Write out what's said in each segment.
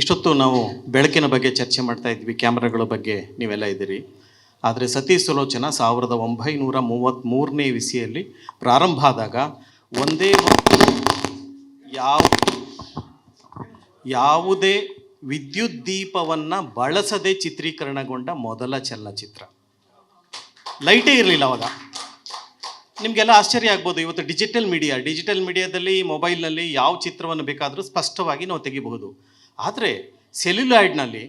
ಇಷ್ಟೊತ್ತು ನಾವು ಬೆಳಕಿನ ಬಗ್ಗೆ ಚರ್ಚೆ ಮಾಡ್ತಾ ಇದ್ವಿ, ಕ್ಯಾಮ್ರಾಗಳ ಬಗ್ಗೆ ನೀವೆಲ್ಲ ಇದ್ದೀರಿ. ಆದರೆ ಸತಿ ಸುಲೋಚನಾ 1933ನೇ ಇಸವಿಯಲ್ಲಿ ಪ್ರಾರಂಭ ಆದಾಗ ಒಂದೇ ಯಾವುದೇ ವಿದ್ಯುತ್ ದೀಪವನ್ನು ಬಳಸದೆ ಚಿತ್ರೀಕರಣಗೊಂಡ ಮೊದಲ ಚಲನಚಿತ್ರ. ಲೈಟೇ ಇರಲಿಲ್ಲ ಅವಾಗ. ನಿಮಗೆಲ್ಲ ಆಶ್ಚರ್ಯ ಆಗ್ಬೋದು, ಇವತ್ತು ಡಿಜಿಟಲ್ ಮೀಡಿಯಾದಲ್ಲಿ ಮೊಬೈಲ್ನಲ್ಲಿ ಯಾವ ಚಿತ್ರವನ್ನು ಬೇಕಾದರೂ ಸ್ಪಷ್ಟವಾಗಿ ನಾವು ತೆಗಿಬಹುದು. ಆದರೆ ಸೆಲ್ಯುಲಾಯ್ಡ್ನಲ್ಲಿ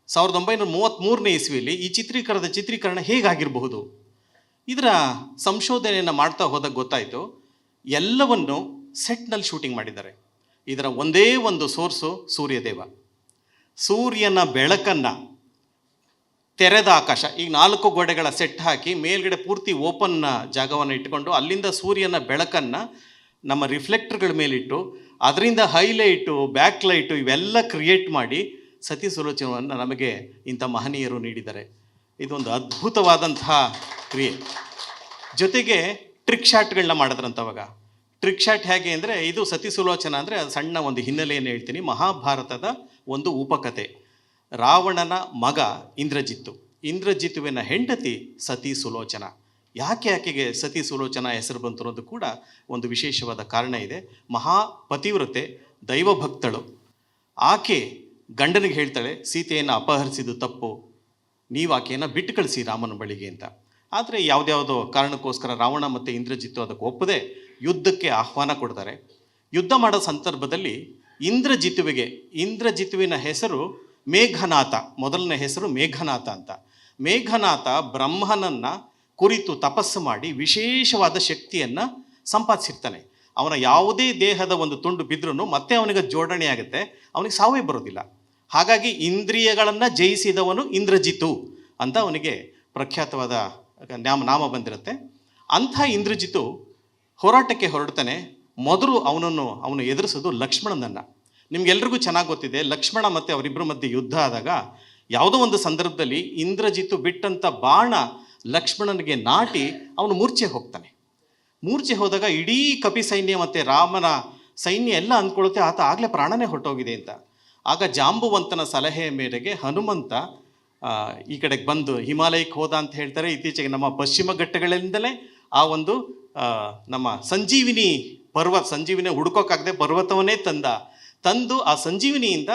1933ನೇ ಇಸವಿಯಲ್ಲಿ ಈ ಚಿತ್ರೀಕರಣ ಹೇಗಾಗಿರಬಹುದು? ಇದರ ಸಂಶೋಧನೆಯನ್ನು ಮಾಡ್ತಾ ಹೋದಾಗ ಗೊತ್ತಾಯಿತು, ಎಲ್ಲವನ್ನು ಸೆಟ್ನಲ್ಲಿ ಶೂಟಿಂಗ್ ಮಾಡಿದ್ದಾರೆ. ಇದರ ಒಂದೇ ಒಂದು ಸೋರ್ಸು ಸೂರ್ಯದೇವ. ಸೂರ್ಯನ ಬೆಳಕನ್ನು ತೆರೆದ ಆಕಾಶ, ಈಗ 4 ಗೋಡೆಗಳ ಸೆಟ್ ಹಾಕಿ ಮೇಲ್ಗಡೆ ಪೂರ್ತಿ ಓಪನ್ ಜಾಗವನ್ನು ಇಟ್ಕೊಂಡು ಅಲ್ಲಿಂದ ಸೂರ್ಯನ ಬೆಳಕನ್ನು ನಮ್ಮ ರಿಫ್ಲೆಕ್ಟರ್ಗಳ ಮೇಲಿಟ್ಟು ಅದರಿಂದ ಹೈಲೈಟು ಬ್ಯಾಕ್ ಲೈಟು ಇವೆಲ್ಲ ಕ್ರಿಯೇಟ್ ಮಾಡಿ ಸತಿ ಸುಲೋಚನವನ್ನು ನಮಗೆ ಇಂಥ ಮಹನೀಯರು ನೀಡಿದ್ದಾರೆ. ಇದೊಂದು ಅದ್ಭುತವಾದಂತಹ ಕ್ರಿಯೆ. ಜೊತೆಗೆ ಟ್ರಿಕ್ ಶಾಟ್ಗಳನ್ನ ಮಾಡಿದ್ರಂತವಾಗ. ಟ್ರಿಕ್ ಶಾಟ್ ಹೇಗೆ ಅಂದರೆ, ಇದು ಸತಿ ಸುಲೋಚನ ಅಂದರೆ ಅದು ಸಣ್ಣ ಒಂದು ಹಿನ್ನೆಲೆಯನ್ನು ಹೇಳ್ತೀನಿ. ಮಹಾಭಾರತದ ಒಂದು ಉಪಕಥೆ. ರಾವಣನ ಮಗ ಇಂದ್ರಜಿತ್ತುವಿನ ಹೆಂಡತಿ ಸತಿ ಸುಲೋಚನ. ಆಕೆಗೆ ಸತಿ ಸುಲೋಚನ ಹೆಸರು ಬಂತು ಅನ್ನೋದು ಕೂಡ ಒಂದು ವಿಶೇಷವಾದ ಕಾರಣ ಇದೆ. ಮಹಾಪತಿವ್ರತೆ, ದೈವಭಕ್ತಳು. ಆಕೆ ಗಂಡನಿಗೆ ಹೇಳ್ತಾಳೆ, ಸೀತೆಯನ್ನು ಅಪಹರಿಸಿದ್ದು ತಪ್ಪು, ನೀವು ಆಕೆಯನ್ನು ಬಿಟ್ಟು ಕಳಿಸಿ ರಾಮನ ಬಳಿಗೆ ಅಂತ. ಆದರೆ ಯಾವುದ್ಯಾವುದೋ ಕಾರಣಕ್ಕೋಸ್ಕರ ರಾವಣ ಮತ್ತು ಇಂದ್ರಜಿತ್ತು ಅದಕ್ಕೆ ಒಪ್ಪದೆ ಯುದ್ಧಕ್ಕೆ ಆಹ್ವಾನ ಕೊಡ್ತಾರೆ. ಯುದ್ಧ ಮಾಡೋ ಸಂದರ್ಭದಲ್ಲಿ ಇಂದ್ರಜಿತ್ತುವಿನ ಹೆಸರು ಮೇಘನಾಥ, ಮೊದಲನೇ ಹೆಸರು ಮೇಘನಾಥ ಅಂತ. ಮೇಘನಾಥ ಬ್ರಹ್ಮನನ್ನು ಕುರಿತು ತಪಸ್ಸು ಮಾಡಿ ವಿಶೇಷವಾದ ಶಕ್ತಿಯನ್ನು ಸಂಪಾದಿಸಿರ್ತಾನೆ. ಅವನ ಯಾವುದೇ ದೇಹದ ಒಂದು ತುಂಡು ಬಿದ್ರೂ ಮತ್ತೆ ಅವನಿಗೆ ಜೋಡಣೆ ಆಗುತ್ತೆ, ಅವನಿಗೆ ಸಾವೇ ಬರೋದಿಲ್ಲ. ಹಾಗಾಗಿ ಇಂದ್ರಿಯಗಳನ್ನು ಜಯಿಸಿದವನು ಇಂದ್ರಜಿತ್ತು ಅಂತ ಅವನಿಗೆ ಪ್ರಖ್ಯಾತವಾದ ನಾಮ ಬಂದಿರುತ್ತೆ. ಅಂಥ ಇಂದ್ರಜಿತ್ತು ಹೋರಾಟಕ್ಕೆ ಹೊರಡ್ತಾನೆ. ಮೊದಲು ಅವನು ಎದುರಿಸೋದು ಲಕ್ಷ್ಮಣನನ್ನು. ನಿಮ್ಗೆಲ್ರಿಗೂ ಚೆನ್ನಾಗಿ ಗೊತ್ತಿದೆ, ಲಕ್ಷ್ಮಣ ಮತ್ತು ಅವರಿಬ್ಬರ ಮಧ್ಯೆ ಯುದ್ಧ ಆದಾಗ ಯಾವುದೋ ಒಂದು ಸಂದರ್ಭದಲ್ಲಿ ಇಂದ್ರಜಿತ್ತು ಬಿಟ್ಟಂಥ ಬಾಣ ಲಕ್ಷ್ಮಣನಿಗೆ ನಾಟಿ ಅವನು ಮೂರ್ಛೆ ಹೋಗ್ತಾನೆ. ಮೂರ್ಛೆ ಹೋದಾಗ ಇಡೀ ಕಪಿ ಸೈನ್ಯ ಮತ್ತು ರಾಮನ ಸೈನ್ಯ ಎಲ್ಲ ಅಂದ್ಕೊಳ್ಳುತ್ತೆ ಆತ ಆಗಲೇ ಪ್ರಾಣನೇ ಹೊರಟೋಗಿದೆ ಅಂತ. ಆಗ ಜಾಂಬುವಂತನ ಸಲಹೆಯ ಮೇರೆಗೆ ಹನುಮಂತ ಈ ಕಡೆಗೆ ಬಂದು ಹಿಮಾಲಯಕ್ಕೆ ಹೋದ ಅಂತ ಹೇಳ್ತಾರೆ. ಇತ್ತೀಚೆಗೆ ನಮ್ಮ ಪಶ್ಚಿಮ ಘಟ್ಟಗಳಿಂದಲೇ ಆ ಒಂದು ನಮ್ಮ ಸಂಜೀವಿನಿ ಹುಡುಕೋಕ್ಕಾಗದೆ ಪರ್ವತವನ್ನೇ ತಂದು ಆ ಸಂಜೀವಿನಿಯಿಂದ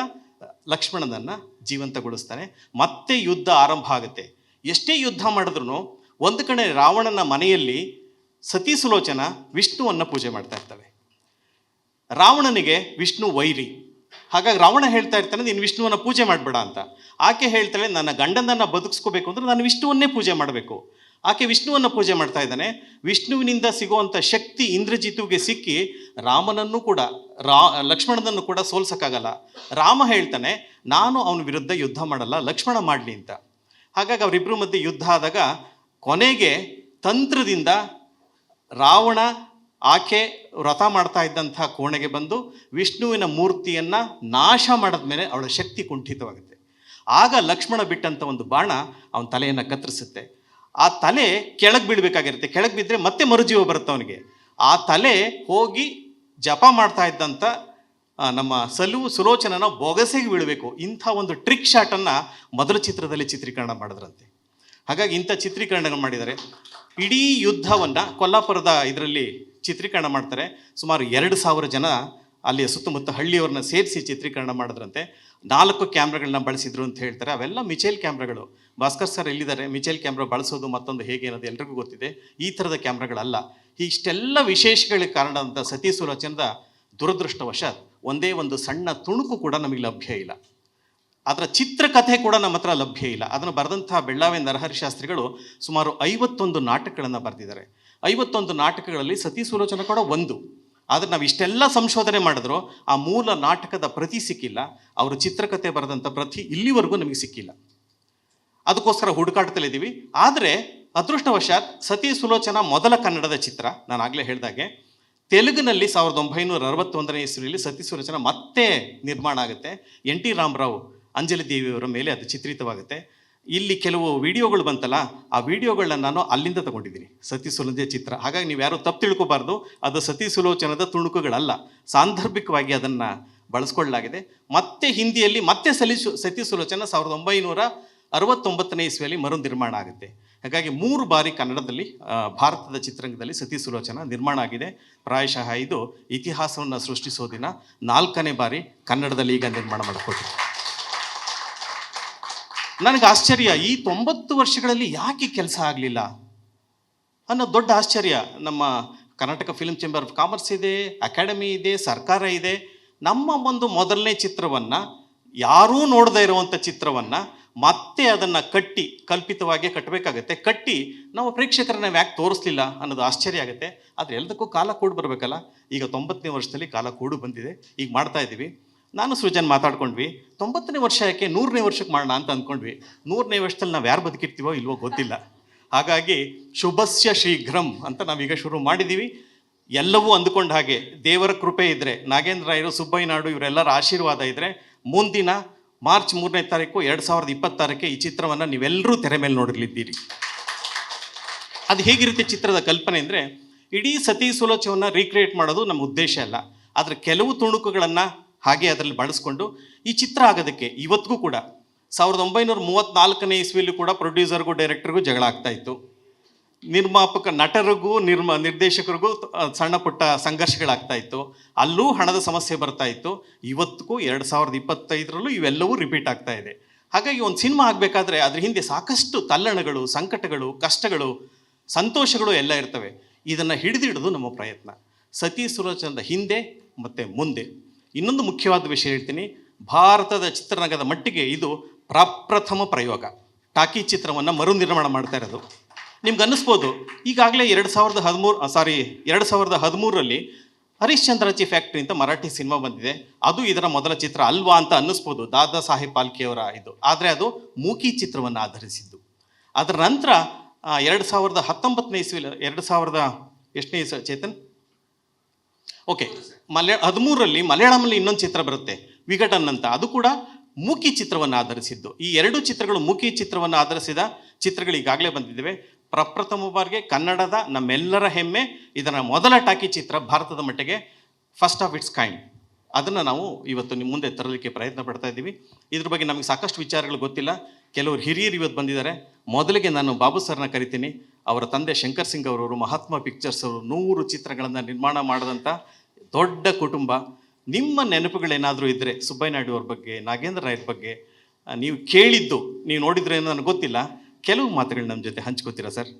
ಲಕ್ಷ್ಮಣನನ್ನು ಜೀವಂತಗೊಳಿಸ್ತಾನೆ. ಮತ್ತೆ ಯುದ್ಧ ಆರಂಭ ಆಗುತ್ತೆ. ಎಷ್ಟೇ ಯುದ್ಧ ಮಾಡಿದ್ರೂ ಒಂದು ಕಡೆ ರಾವಣನ ಮನೆಯಲ್ಲಿ ಸತಿ ಸುಲೋಚನ ವಿಷ್ಣುವನ್ನು ಪೂಜೆ ಮಾಡ್ತಾ ಇರ್ತವೆ. ರಾವಣನಿಗೆ ವಿಷ್ಣು ವೈರಿ. ಹಾಗಾಗಿ ರಾವಣ ಹೇಳ್ತಾ ಇರ್ತಾನೆ, ನೀನು ವಿಷ್ಣುವನ್ನು ಪೂಜೆ ಮಾಡಬೇಡ ಅಂತ. ಆಕೆ ಹೇಳ್ತಾಳೆ, ನನ್ನ ಗಂಡನನ್ನು ಬದುಕಿಸ್ಕೋಬೇಕು ಅಂದರೆ ನಾನು ವಿಷ್ಣುವನ್ನೇ ಪೂಜೆ ಮಾಡಬೇಕು. ಆಕೆ ವಿಷ್ಣುವನ್ನು ಪೂಜೆ ಮಾಡ್ತಾ ಇದ್ದಾನೆ. ವಿಷ್ಣುವಿನಿಂದ ಸಿಗುವಂಥ ಶಕ್ತಿ ಇಂದ್ರಜಿತ್ತುಗೆ ಸಿಕ್ಕಿ ರಾಮನನ್ನು ಕೂಡ ಲಕ್ಷ್ಮಣನನ್ನು ಕೂಡ ಸೋಲ್ಸೋಕ್ಕಾಗಲ್ಲ. ರಾಮ ಹೇಳ್ತಾನೆ, ನಾನು ಅವನ ವಿರುದ್ಧ ಯುದ್ಧ ಮಾಡಲ್ಲ, ಲಕ್ಷ್ಮಣ ಮಾಡಲಿ ಅಂತ. ಹಾಗಾಗಿ ಅವರಿಬ್ಬರ ಮಧ್ಯೆ ಯುದ್ಧ ಆದಾಗ ಕೊನೆಗೆ ತಂತ್ರದಿಂದ ರಾವಣ ಆಕೆ ವ್ರತ ಮಾಡ್ತಾ ಇದ್ದಂಥ ಕೋಣೆಗೆ ಬಂದು ವಿಷ್ಣುವಿನ ಮೂರ್ತಿಯನ್ನು ನಾಶ ಮಾಡಿದ ಮೇಲೆ ಅವಳ ಶಕ್ತಿ ಕುಂಠಿತವಾಗುತ್ತೆ. ಆಗ ಲಕ್ಷ್ಮಣ ಬಿಟ್ಟಂಥ ಒಂದು ಬಾಣ ಅವನ ತಲೆಯನ್ನು ಕತ್ತರಿಸುತ್ತೆ. ಆ ತಲೆ ಕೆಳಗೆ ಬೀಳಬೇಕಾಗಿರುತ್ತೆ. ಕೆಳಗೆ ಬಿದ್ದರೆ ಮತ್ತೆ ಮರುಜೀವ ಬರುತ್ತೆ ಅವನಿಗೆ. ಆ ತಲೆ ಹೋಗಿ ಜಪ ಮಾಡ್ತಾ ಇದ್ದಂಥ ನಮ್ಮ ಸುಲೋಚನನ ಬೊಗಸೆಗೆ ಬೀಳಬೇಕು. ಇಂಥ ಒಂದು ಟ್ರಿಕ್ ಶಾಟನ್ನು ಮೊದಲ ಚಿತ್ರದಲ್ಲಿ ಚಿತ್ರೀಕರಣ ಮಾಡಿದ್ರಂತೆ. ಹಾಗಾಗಿ ಇಂಥ ಚಿತ್ರೀಕರಣಗಳು ಮಾಡಿದ್ದಾರೆ. ಇಡೀ ಯುದ್ಧವನ್ನು ಕೊಲ್ಲಾಪುರದ ಇದರಲ್ಲಿ ಚಿತ್ರೀಕರಣ ಮಾಡ್ತಾರೆ. ಸುಮಾರು 2000 ಜನ ಅಲ್ಲಿಯ ಸುತ್ತಮುತ್ತ ಹಳ್ಳಿಯವ್ರನ್ನ ಸೇರಿಸಿ ಚಿತ್ರೀಕರಣ ಮಾಡಿದ್ರಂತೆ. 4 ಕ್ಯಾಮ್ರಾಗಳನ್ನ ಬಳಸಿದ್ರು ಅಂತ ಹೇಳ್ತಾರೆ. ಅವೆಲ್ಲ ಮಿಚೈಲ್ ಕ್ಯಾಮ್ರಾಗಳು. ಭಾಸ್ಕರ್ ಸರ್ ಎಲ್ಲಿದ್ದಾರೆ? ಮಿಚೈಲ್ ಕ್ಯಾಮ್ರಾ ಬಳಸೋದು ಮತ್ತೊಂದು ಹೇಗೆ ಅನ್ನೋದು ಎಲ್ರಿಗೂ ಗೊತ್ತಿದೆ. ಈ ಥರದ ಕ್ಯಾಮ್ರಾಗಳಲ್ಲ. ಇಷ್ಟೆಲ್ಲ ವಿಶೇಷಗಳಿಗೆ ಕಾರಣ ಅಂತ ಸತಿ ಸುಲೋಚನದ ದುರದೃಷ್ಟವಶಾತ್ ಒಂದೇ ಒಂದು ಸಣ್ಣ ತುಣುಕು ಕೂಡ ನಮಗೆ ಲಭ್ಯ ಇಲ್ಲ. ಅದರ ಚಿತ್ರಕಥೆ ಕೂಡ ನಮ್ಮ ಹತ್ರ ಲಭ್ಯ ಇಲ್ಲ. ಅದನ್ನು ಬರೆದಂಥ ಬೆಳ್ಳಾವೆ ನರಹರಿ ಶಾಸ್ತ್ರಿಗಳು ಸುಮಾರು 51 ನಾಟಕಗಳನ್ನು ಬರೆದಿದ್ದಾರೆ. 51 ನಾಟಕಗಳಲ್ಲಿ ಸತಿ ಸುಲೋಚನ ಕೂಡ ಒಂದು. ಆದರೆ ನಾವು ಇಷ್ಟೆಲ್ಲ ಸಂಶೋಧನೆ ಮಾಡಿದ್ರು ಆ ಮೂಲ ನಾಟಕದ ಪ್ರತಿ ಸಿಕ್ಕಿಲ್ಲ. ಅವರು ಚಿತ್ರಕಥೆ ಬರೆದಂಥ ಪ್ರತಿ ಇಲ್ಲಿವರೆಗೂ ನಮಗೆ ಸಿಕ್ಕಿಲ್ಲ. ಅದಕ್ಕೋಸ್ಕರ ಹುಡುಕಾಟದಲ್ಲಿದ್ದೀವಿ. ಆದರೆ ಅದೃಷ್ಟವಶಾತ್ ಸತಿ ಸುಲೋಚನ ಮೊದಲ ಕನ್ನಡದ ಚಿತ್ರ. ನಾನು ಆಗಲೇ ಹೇಳಿದಾಗೆ ತೆಲುಗಿನಲ್ಲಿ 1961ನೇ ಇಸವಿಯಲ್ಲಿ ಸತಿ ಸುಲೋಚನ ಮತ್ತೆ ನಿರ್ಮಾಣ ಆಗುತ್ತೆ. NT ರಾಮರಾವ್ ಅಂಜಲಿ ದೇವಿಯವರ ಮೇಲೆ ಅದು ಚಿತ್ರಿತವಾಗುತ್ತೆ. ಇಲ್ಲಿ ಕೆಲವು ವಿಡಿಯೋಗಳು ಬಂತಲ್ಲ, ಆ ವಿಡಿಯೋಗಳನ್ನ ನಾನು ಅಲ್ಲಿಂದ ತಗೊಂಡಿದ್ದೀನಿ, ಸತಿ ಸುಲೋಚನ ಚಿತ್ರ. ಹಾಗಾಗಿ ನೀವು ಯಾರು ತಪ್ಪು ತಿಳ್ಕೊಬಾರ್ದು, ಅದು ಸತಿ ಸುಲೋಚನದ ತುಣುಕುಗಳಲ್ಲ. ಸಾಂದರ್ಭಿಕವಾಗಿ ಅದನ್ನು ಬಳಸ್ಕೊಳ್ಳಲಾಗಿದೆ. ಮತ್ತೆ ಹಿಂದಿಯಲ್ಲಿ ಮತ್ತೆ ಸತಿ ಸುಲೋಚನ 1969ನೇ ಇಸ್ವಿಯಲ್ಲಿ ಮರು ನಿರ್ಮಾಣ ಆಗುತ್ತೆ. ಹಾಗಾಗಿ 3 ಬಾರಿ ಕನ್ನಡದಲ್ಲಿ ಭಾರತದ ಚಿತ್ರರಂಗದಲ್ಲಿ ಸತಿ ಸುಲೋಚನ ನಿರ್ಮಾಣ ಆಗಿದೆ. ಪ್ರಾಯಶಃ ಇದು ಇತಿಹಾಸವನ್ನು ಸೃಷ್ಟಿಸೋದಿನ 4ನೇ ಬಾರಿ ಕನ್ನಡದಲ್ಲಿ ಈಗ ನಿರ್ಮಾಣ ಮಾಡಿಕೊಟ್ಟಿದೆ. ನನಗೆ ಆಶ್ಚರ್ಯ, ಈ 90 ವರ್ಷಗಳಲ್ಲಿ ಯಾಕೆ ಕೆಲಸ ಆಗಲಿಲ್ಲ ಅನ್ನೋ ದೊಡ್ಡ ಆಶ್ಚರ್ಯ. ನಮ್ಮ Karnataka film chamber of commerce ಇದೆ, ಅಕಾಡೆಮಿ ಇದೆ, ಸರ್ಕಾರ ಇದೆ. ನಮ್ಮ ಒಂದು ಮೊದಲನೇ ಚಿತ್ರವನ್ನು, ಯಾರೂ ನೋಡದೇ ಇರುವಂಥ ಚಿತ್ರವನ್ನು ಮತ್ತೆ ಅದನ್ನು ಕಲ್ಪಿತವಾಗಿ ಕಟ್ಟಬೇಕಾಗತ್ತೆ. ಕಟ್ಟಿ ನಾವು ಪ್ರೇಕ್ಷಕರನ್ನ ಯಾಕೆ ತೋರಿಸ್ಲಿಲ್ಲ ಅನ್ನೋದು ಆಶ್ಚರ್ಯ ಆಗುತ್ತೆ. ಆದರೆ ಎಲ್ಲದಕ್ಕೂ ಕಾಲ ಕೂಡು ಬರಬೇಕಲ್ಲ. ಈಗ 90ನೇ ವರ್ಷದಲ್ಲಿ ಕಾಲ ಕೂಡು ಬಂದಿದೆ, ಈಗ ಮಾಡ್ತಾ ಇದ್ದೀವಿ. ನಾನು ಸೃಜನ್ ಮಾತಾಡ್ಕೊಂಡ್ವಿ, 90ನೇ ವರ್ಷ ಯಾಕೆ 100ನೇ ವರ್ಷಕ್ಕೆ ಮಾಡೋಣ ಅಂತ ಅಂದ್ಕೊಂಡ್ವಿ. 100ನೇ ವರ್ಷದಲ್ಲಿ ನಾವು ಯಾರು ಬದುಕಿರ್ತೀವೋ ಇಲ್ವೋ ಗೊತ್ತಿಲ್ಲ. ಹಾಗಾಗಿ ಶುಭಸ್ಯ ಶೀಘ್ರಂ ಅಂತ ನಾವೀಗ ಶುರು ಮಾಡಿದ್ದೀವಿ. ಎಲ್ಲವೂ ಅಂದುಕೊಂಡ ಹಾಗೆ ದೇವರ ಕೃಪೆ ಇದ್ದರೆ, ನಾಗೇಂದ್ರ ರಾಯರು, ಸುಬ್ಬಯ್ಯ ನಾಯ್ಡು ಇವರೆಲ್ಲರ ಆಶೀರ್ವಾದ ಇದ್ದರೆ, ಮುಂದಿನ ಮಾರ್ಚ್ 3ನೇ ತಾರೀಕು 2026 ಈ ಚಿತ್ರವನ್ನು ನೀವೆಲ್ಲರೂ ತೆರೆ ಮೇಲೆ ನೋಡಿರ್ಲಿದ್ದೀರಿ. ಅದು ಹೇಗಿರುತ್ತೆ ಚಿತ್ರದ ಕಲ್ಪನೆ ಅಂದರೆ, ಇಡೀ ಸತಿ ಸುಲೋಚನವನ್ನು ರೀಕ್ರಿಯೇಟ್ ಮಾಡೋದು ನಮ್ಮ ಉದ್ದೇಶ ಅಲ್ಲ. ಆದರೆ ಕೆಲವು ತುಣುಕುಗಳನ್ನು ಹಾಗೆ ಅದರಲ್ಲಿ ಬಳಸ್ಕೊಂಡು ಈ ಚಿತ್ರ ಆಗೋದಕ್ಕೆ ಇವತ್ತಿಗೂ ಕೂಡ 1934ನೇ ಇಸ್ವಿಯಲ್ಲೂ ಕೂಡ ಪ್ರೊಡ್ಯೂಸರ್ಗೂ ಡೈರೆಕ್ಟರ್ಗೂ ಜಗಳ ಆಗ್ತಾ ಇತ್ತು. ನಿರ್ಮಾಪಕ ನಟರಿಗೂ ನಿರ್ದೇಶಕರಿಗೂ ಸಣ್ಣ ಪುಟ್ಟ ಸಂಘರ್ಷಗಳಾಗ್ತಾ ಇತ್ತು. ಅಲ್ಲೂ ಹಣದ ಸಮಸ್ಯೆ ಬರ್ತಾ ಇತ್ತು. ಇವತ್ತಿಗೂ 2025ರಲ್ಲೂ ಇವೆಲ್ಲವೂ ರಿಪೀಟ್ ಆಗ್ತಾ ಇದೆ. ಹಾಗಾಗಿ ಒಂದು ಸಿನಿಮಾ ಆಗಬೇಕಾದ್ರೆ ಅದ್ರ ಹಿಂದೆ ಸಾಕಷ್ಟು ತಲ್ಲಣಗಳು, ಸಂಕಟಗಳು, ಕಷ್ಟಗಳು, ಸಂತೋಷಗಳು ಎಲ್ಲ ಇರ್ತವೆ. ಇದನ್ನು ಹಿಡಿದಿಡೋದು ನಮ್ಮ ಪ್ರಯತ್ನ. ಸತಿ ಸುಲೋಚನದ ಹಿಂದೆ ಮತ್ತು ಮುಂದೆ ಇನ್ನೊಂದು ಮುಖ್ಯವಾದ ವಿಷಯ ಹೇಳ್ತೀನಿ. ಭಾರತದ ಚಿತ್ರರಂಗದ ಮಟ್ಟಿಗೆ ಇದು ಪ್ರಪ್ರಥಮ ಪ್ರಯೋಗ. ಟಾಕಿ ಚಿತ್ರವನ್ನು ಮರು ನಿರ್ಮಾಣ ಮಾಡ್ತಾ ಇರೋದು. ನಿಮ್ಗೆ ಅನ್ನಿಸ್ಬೋದು, ಈಗಾಗಲೇ 2013ರಲ್ಲಿ ಹರಿಶ್ಚಂದ್ರಾಜಿ ಫ್ಯಾಕ್ಟ್ರಿ ಅಂತ ಮರಾಠಿ ಸಿನಿಮಾ ಬಂದಿದೆ, ಅದು ಇದರ ಮೊದಲ ಚಿತ್ರ ಅಲ್ವಾ ಅಂತ ಅನ್ನಿಸ್ಬೋದು, ದಾದಾ ಸಾಹೇಬ್ ಫಾಲ್ಕೆಯವರ ಇದು. ಆದರೆ ಅದು ಮೂಕಿ ಚಿತ್ರವನ್ನು ಆಧರಿಸಿದ್ದು. ಅದರ ನಂತರ 2019ನೇ ಇಸ್ವಿಲಿ 2000 ಚೇತನ್ ಓಕೆ 13ರಲ್ಲಿ ಮಲಯಾಳಮಲ್ಲಿ ಇನ್ನೊಂದು ಚಿತ್ರ ಬರುತ್ತೆ, ವಿಘಟನ್ ಅಂತ. ಅದು ಕೂಡ ಮೂಕಿ ಚಿತ್ರವನ್ನು ಆಧರಿಸಿದ್ದು. ಈ 2 ಚಿತ್ರಗಳು ಮೂಕಿ ಚಿತ್ರವನ್ನು ಆಧರಿಸಿದ ಚಿತ್ರಗಳು ಈಗಾಗಲೇ ಬಂದಿದ್ದೇವೆ. ಪ್ರಪ್ರಥಮ ಬಾರಿಗೆ ಕನ್ನಡದ ನಮ್ಮೆಲ್ಲರ ಹೆಮ್ಮೆ, ಇದರ ಮೊದಲ ಟಾಕಿ ಚಿತ್ರ ಭಾರತದ ಮಟ್ಟಿಗೆ ಫಸ್ಟ್ ಆಫ್ ಇಟ್ಸ್ ಕೈಂಡ್. ಅದನ್ನು ನಾವು ಇವತ್ತು ನಿಮ್ಮ ಮುಂದೆ ತರಲಿಕ್ಕೆ ಪ್ರಯತ್ನ ಪಡ್ತಾ ಇದ್ದೀವಿ. ಇದ್ರ ಬಗ್ಗೆ ನಮಗೆ ಸಾಕಷ್ಟು ವಿಚಾರಗಳು ಗೊತ್ತಿಲ್ಲ. ಕೆಲವರು ಹಿರಿಯರು ಇವತ್ತು ಬಂದಿದ್ದಾರೆ. ಮೊದಲಿಗೆ ನಾನು ಬಾಬು ಸರ್ನ ಕರಿತೀನಿ. ಅವರ ತಂದೆ ಶಂಕರ್ ಸಿಂಗ್ ಅವರವರು ಮಹಾತ್ಮ ಪಿಕ್ಚರ್ಸ್ ಅವರು 100 ಚಿತ್ರಗಳನ್ನು ನಿರ್ಮಾಣ ಮಾಡಿದಂಥ ದೊಡ್ಡ ಕುಟುಂಬ. ನಿಮ್ಮ ನೆನಪುಗಳೇನಾದರೂ ಇದ್ದರೆ ಸುಬ್ಬಯ್ಯ ನಾಯ್ಡು ಅವ್ರ ಬಗ್ಗೆ, ನಾಗೇಂದ್ರ ರಾಯರ ಬಗ್ಗೆ ನೀವು ಕೇಳಿದ್ದು, ನೀವು ನೋಡಿದ್ರೆ ನನಗೆ ಗೊತ್ತಿಲ್ಲ, ಕೆಲವು ಮಾತುಗಳು ನಮ್ಮ ಜೊತೆ ಹಂಚ್ಕೋತೀರಾ ಸರ್?